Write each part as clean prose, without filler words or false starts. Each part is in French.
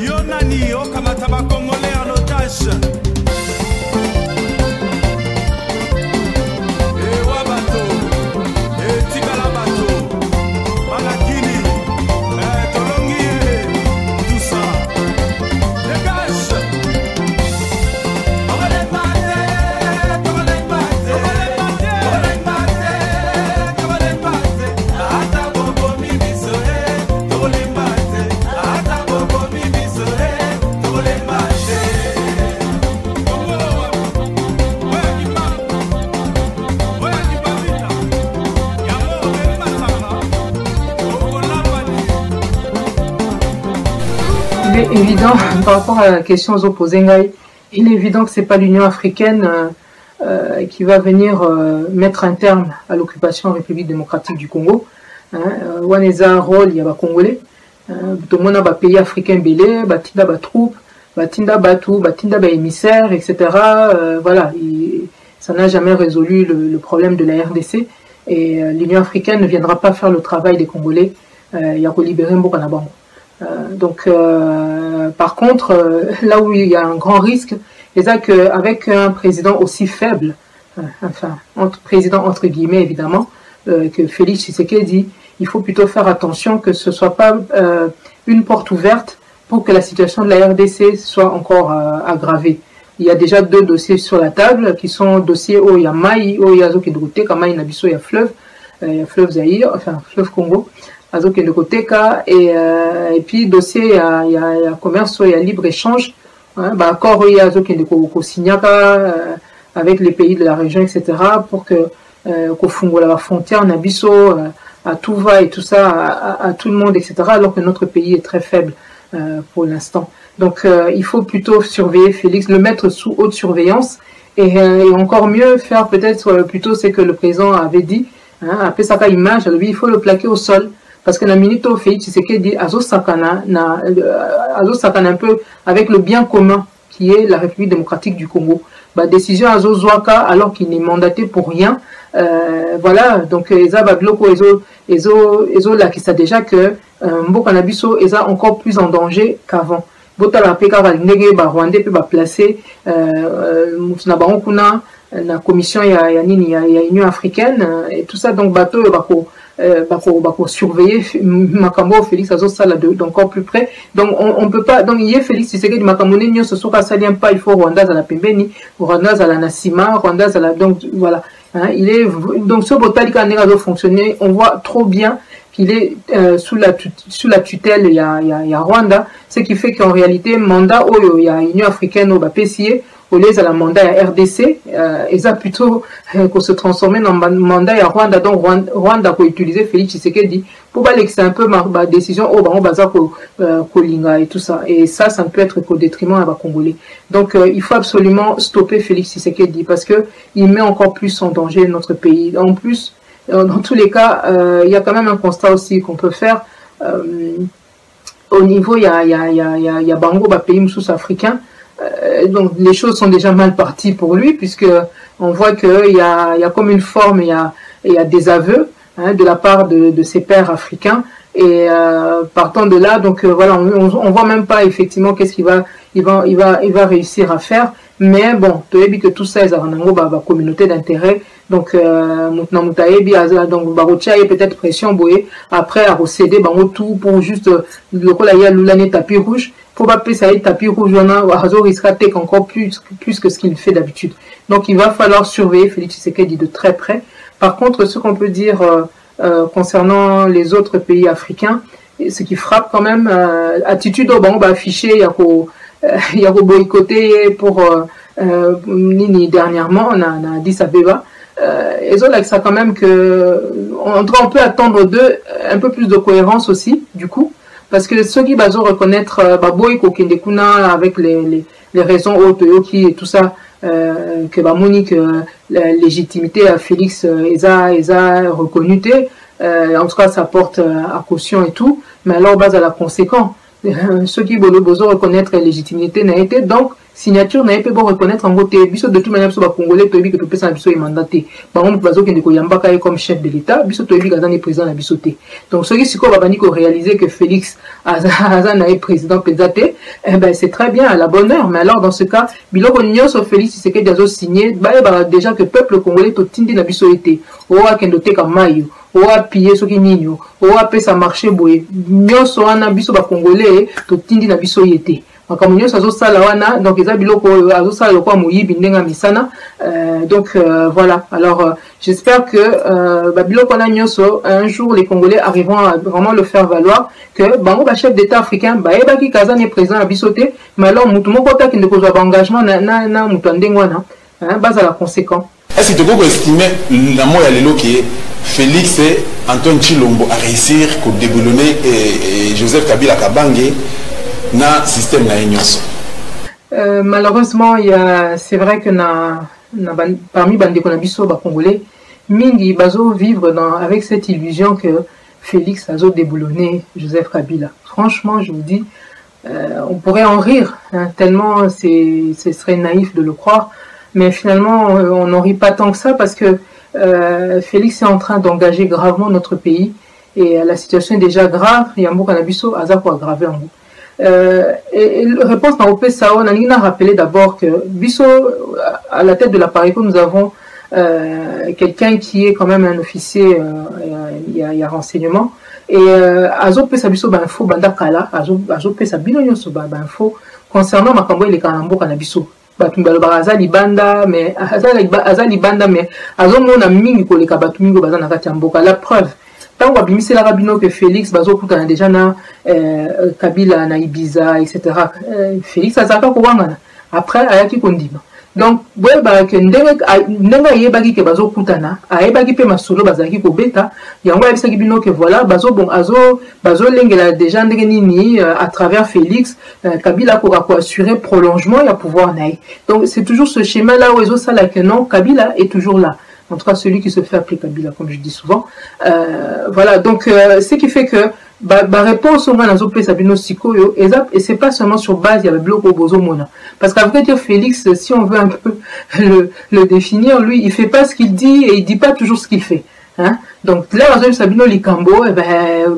Yonani, Okamataba Congolais en otage. Il est évident, par rapport à la question aux opposés, il est évident que ce n'est pas l'Union africaine qui va venir mettre un terme à l'occupation en République démocratique du Congo. Waneza rôle, il y a des Congolais. Tout le monde a des pays africains belés, des troupes, des émissaires, etc. Voilà, ça n'a jamais résolu le problème de la RDC. Et l'Union africaine ne viendra pas faire le travail des Congolais. Il y a libérer Mbokanabango. Par contre, là où il y a un grand risque, c'est qu'avec un président aussi faible, enfin, président entre guillemets évidemment, que Félix Tshisekedi, il faut plutôt faire attention que ce ne soit pas une porte ouverte pour que la situation de la RDC soit encore aggravée. Il y a déjà 2 dossiers sur la table qui sont dossiers où il y a Maï, où il y a Zokedroute, comme Maï Nabiso, il y a fleuve Zaïre, enfin fleuve Congo. Et puis dossier il y a commerce, il y a libre échange, accord il y a avec les pays de la région, etc. pour que la frontière Nabiso à tout va et tout ça à tout le monde, etc. alors que notre pays est très faible pour l'instant. Donc il faut plutôt surveiller Félix, le mettre sous haute surveillance et encore mieux faire peut-être plutôt c'est que le président avait dit, après sa image, lui il faut le plaquer au sol. Parce que la minute au Félix Tshisekedi Azo Sakana un peu avec le bien commun qui est la République démocratique du Congo. Décision Azo Zouaka alors qu'il n'est mandaté pour rien. Voilà, donc Eza Babloko Ezo là qui sait déjà que Mbokanabiso Eza encore plus en danger qu'avant. Botala Peka Nege Rwandais peut placer na Baronkuna la commission il y a Union africaine et tout ça donc bateau surveiller Makambo Félix Azo Sala d'encore plus près. Donc on peut pas, donc il y a Félix Tshisekedi Makambo Nyo ce soka salien pas, il faut Rwanda à la Pembeni, Rwanda à la Nassima, Rwanda à la, donc voilà, il est donc ce Botalika Nega doit fonctionner, on voit trop bien qu'il est sous la tutelle il y a Rwanda, ce qui fait qu'en réalité mandat il y a Union africaine au PCA au lieu de la mandat à RDC, ils ont plutôt qu'on se transformer dans mandat à Rwanda, donc Rwanda pour utiliser Félix Tshisekedi pour laisser un peu ma décision au Baza Kolinga et tout ça. Et ça ne peut être qu'au détriment à Congolais. Donc il faut absolument stopper Félix Tshisekedi parce que il met encore plus en danger notre pays. En plus, dans tous les cas, il y a quand même un constat aussi qu'on peut faire. Au niveau, il y a Bango, pays sous-africain. Donc les choses sont déjà mal parties pour lui puisque on voit qu'il y a comme une forme, il y a des aveux de la part de ses pairs africains et partant de là donc voilà on voit même pas effectivement qu'est-ce qu'il va réussir à faire, mais bon tu as vu que tout ça est une communauté d'intérêt donc donc barotia et peut-être pression boye après à recéder tout pour juste le rôle il y a l'année tapis rouge pour pas ça tapis rouge on a risqué encore plus que ce qu'il fait d'habitude. Donc il va falloir surveiller Félix Tshisekedi de très près. Par contre, ce qu'on peut dire concernant les autres pays africains, ce qui frappe quand même, attitude au banc affiché, il y a boycotté pour Nini dernièrement, on a dit ça Beba. Et là, ça quand même que on peut attendre d'eux un peu plus de cohérence aussi, du coup. Parce que ceux qui vont reconnaître Baboy Kokendekuna avec les raisons Otoyoki et tout ça, que Monique, la légitimité à Félix Eza reconnue, en tout cas ça porte à caution et tout, mais alors base à la conséquence, ceux qui veulent reconnaître la légitimité n'a été, donc signature na peut reconnaître en côté biso de toute manière biso ba congolais toyebi que topesa na biso e mandaté bango moto bazokende koyambaka ye comme chef de l'état biso toyebi kaza na président na biso te donc soki sikoyo babandi ko réaliser que Félix aza na ye président penza te eh ben c'est très bien à la bonne heure mais alors dans ce cas biloko nyonso Félix Tshisekedi azo signé bayeba déjà que peuple congolais totindi na biso ete oyo akende oteka mayo oyo apille soki nini oyo apesa marché boye nyonso wana biso bacongolais totindi na biso ye te makambo nyonso azosala wana donc eza biloko oyo azosala lokola moyibi ndenge misana donc voilà alors j'espère que biloko wana nyonso un jour les congolais arriveront à vraiment le faire valoir que bango ba chef d'état africain bayebaki kaza ne président na biso te mais alors mutu moko otakende kozwa baengagement na mutu andenge wana bazala conséquent. Est-ce que tu peux estimer la mort à l'élo qui est Félix et Antoine Chilombo à réussir à déboulonner Joseph Kabila Kabange dans le système de malheureusement, c'est vrai que parmi les Congolais, Mingi Bazo vivre avec cette illusion que Félix a déboulonné Joseph Kabila. Franchement, je vous dis, on pourrait en rire, hein, tellement ce serait naïf de le croire. Mais finalement, on n'en rit pas tant que ça parce que Félix est en train d'engager gravement notre pays et la situation est déjà grave. Il y a un mot canabiso, Azako aggravé en vous. Et réponse dans OPSA, on a rappelé d'abord que Bisso, à la tête de l'appareil, nous avons quelqu'un qui est quand même un officier, il y a renseignement. Et Azo Pesa Bisso, info, Bandakala, Azo Pesa Binonyoso, info, concernant Makambo et les Kanambo Kanabiso. Azali banda mais azali banda mais azomona mingi koleka batu mingi baza na kati ya mboka la preuve tant que bimise la rabino que Félix bazokutana déjà na Kabila na Ibiza etc. Félix azaka ko wangana après ayaki kondima donc boye ba ke ndenga yebaki ke bazokutana ayebaki pe masolo bazaki ko beta yango yabisaki bino que voilà bazo lengela déjà ndenge nini à travers Félix Kabila ko assurer prolongement et à pouvoir naï donc c'est toujours ce schéma là où ezo sala que non Kabila est toujours là en tout cas celui qui se fait appeler Kabila comme je dis souvent voilà donc ce qui fait que réponse au moins dans OP Sabino Sikoyo et c'est pas seulement sur base il y avait bloc au bozo mona parce qu'après dire Félix si on veut un peu le définir lui il fait pas ce qu'il dit et il dit pas toujours ce qu'il fait hein donc là dans Sabino Likambo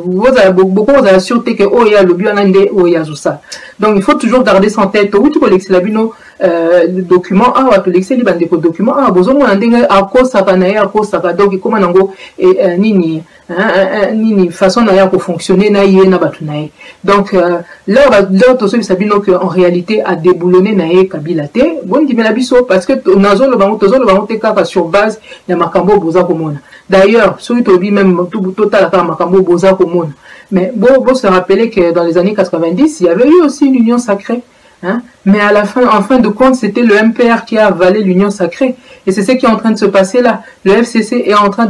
vous avez beaucoup vous avez sûreté que oh il y a le bionande oh il y a tout ça donc il faut toujours garder ça en tête où tu collectes Sabino document ah tu l'excès libande ko document ah bozo mona ndenge akosa kana akosa donc comment nango et nini nini façon na pour fonctionner na yé na batu na donc là to so sabino que en réalité a déboulonné na yé Kabila te bon di mela biso parce que nazo le bango te kaka sur base ya makambo boza komona d'ailleurs celui to bi même tout total ka makambo boza komona mais bon se rappeler que dans les années 90 il y avait eu aussi une union sacrée. Hein? Mais à la fin, en fin de compte, c'était le MPR qui a avalé l'union sacrée. Et c'est ce qui est en train de se passer là. Le FCC est en train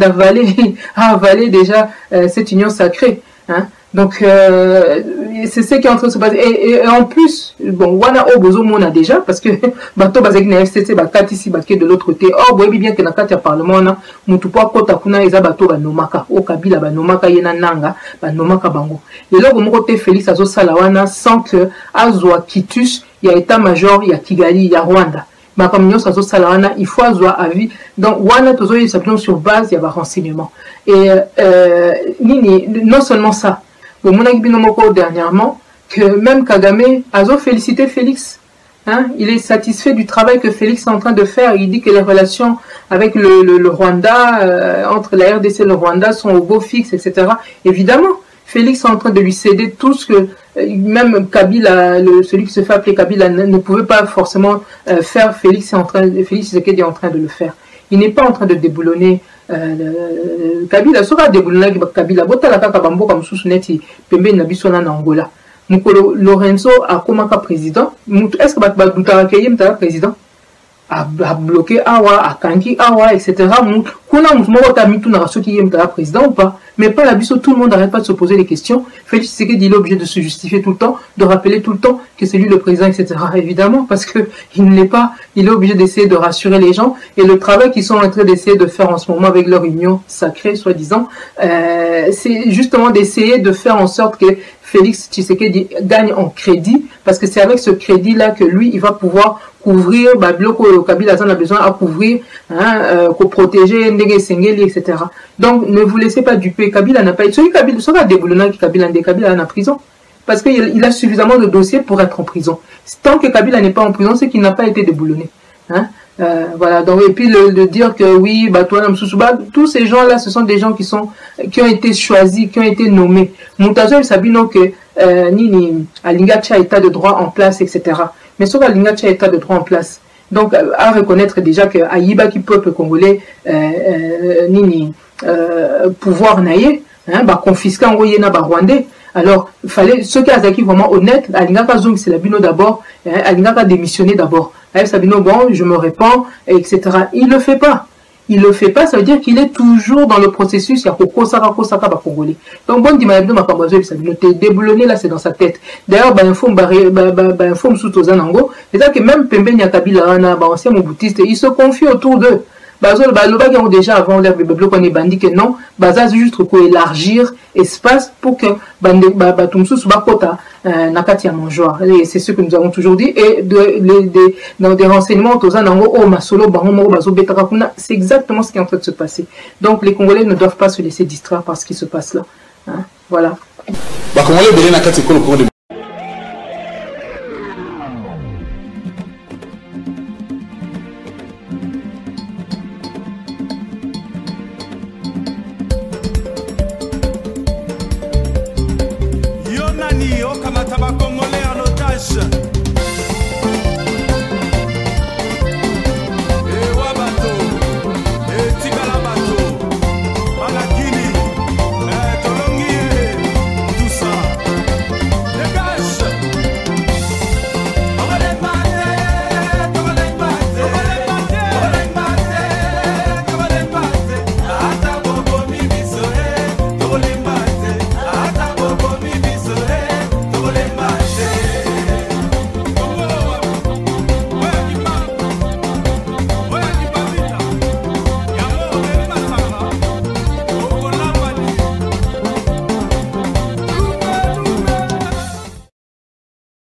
avaler déjà cette union sacrée. Hein? Donc, c'est ce qui est en train de se passer. Et en plus, bon, wana o bozo mona déjà, parce que, bato bazek na FCC, bakat ici, baké de l'autre côté. Oh, boye bien que na kati ya parlement, na, mutupo kota kuna eza bato banomaka. O Kabila banomaka yena nanga, banomaka bango. Et là, au côté Félix azo salawana, sans que, azwa kitus, il y a état-major, il y a Kigali, il y a Rwanda. Mais comme nous, il faut avoir avis. Donc, wana tozo y s'appuie sur base, il y a renseignement. Et, non seulement ça, bon, mon avis dernièrement, que même Kagame a félicité Félix. Hein, il est satisfait du travail que Félix est en train de faire. Il dit que les relations avec le Rwanda, entre la RDC et le Rwanda, sont au beau fixe, etc. Évidemment, Félix est en train de lui céder tout ce que même Kabila, celui qui se fait appeler Kabila, ne pouvait pas forcément faire. Félix Tshisekedi est en train de le faire. Il n'est pas en train de déboulonner Kabila. Sera déboulonner Kabila. Botala kaka bambo comme sous-neti pembe na biso na Angola. Mukolo Lorenzo a comme président. Est-ce que Batouta Kayem ta président? A bloqué Awa, a Kanki Awa, etc. Kuna Moutmoro Tamitou n'a pas qui est président ou pas. Mais pas la biso, tout le monde n'arrête pas de se poser des questions. Félix Tshisekedi il est obligé de se justifier tout le temps, de rappeler tout le temps que c'est lui le président, etc. Évidemment, parce que il ne l'est pas. Il est obligé d'essayer de rassurer les gens. Et le travail qu'ils sont en train d'essayer de faire en ce moment avec leur union sacrée, soi-disant, c'est justement d'essayer de faire en sorte que Félix Tshisekedi gagne en crédit, parce que c'est avec ce crédit-là que lui, il va pouvoir couvrir, Kabila a besoin à couvrir, pour protéger, etc. Donc, ne vous laissez pas duper. Kabila n'a pas été, Kabila est en prison. Parce qu'il a suffisamment de dossiers pour être en prison. Tant que Kabila n'est pas en prison, c'est qu'il n'a pas été déboulonné. Voilà, donc, et puis de dire que oui, tous ces gens-là, ce sont des gens qui ont été choisis, qui ont été nommés. Moutazo, Sabino, que Nini, Alingacha état de droit en place, etc. Mais sauf Alingacha état de droit en place. Donc, à reconnaître déjà que Aïba, qui peuple congolais, Nini, pouvoir naïe, confisquer en Oyena, Rwandais. Alors, il fallait, ceux qui sont vraiment honnêtes, Alingaka Zong, c'est la Bino d'abord, Alingaka démissionner d'abord. Sabino, bon, je me répands, etc. Il ne le fait pas. Il le fait pas, ça veut dire qu'il est toujours dans le processus, il y a Koko Saka Congolais. Donc, bon, dis-moi, Sabino, t'es déboulonné là, c'est dans sa tête. D'ailleurs, info sous Ozanango, c'est-à-dire que même Pembe Nyakabila, ancien moboutiste, il se confie autour d'eux. Le ont déjà avant l'air qu'on est bandit que non, c'est juste pour élargir espace pour que Batumsu soit kota nakati ya mangeoire. Et c'est ce que nous avons toujours dit. Et dans des renseignements, c'est exactement ce qui est en train de se passer. Donc les Congolais ne doivent pas se laisser distraire par ce qui se passe là. Voilà.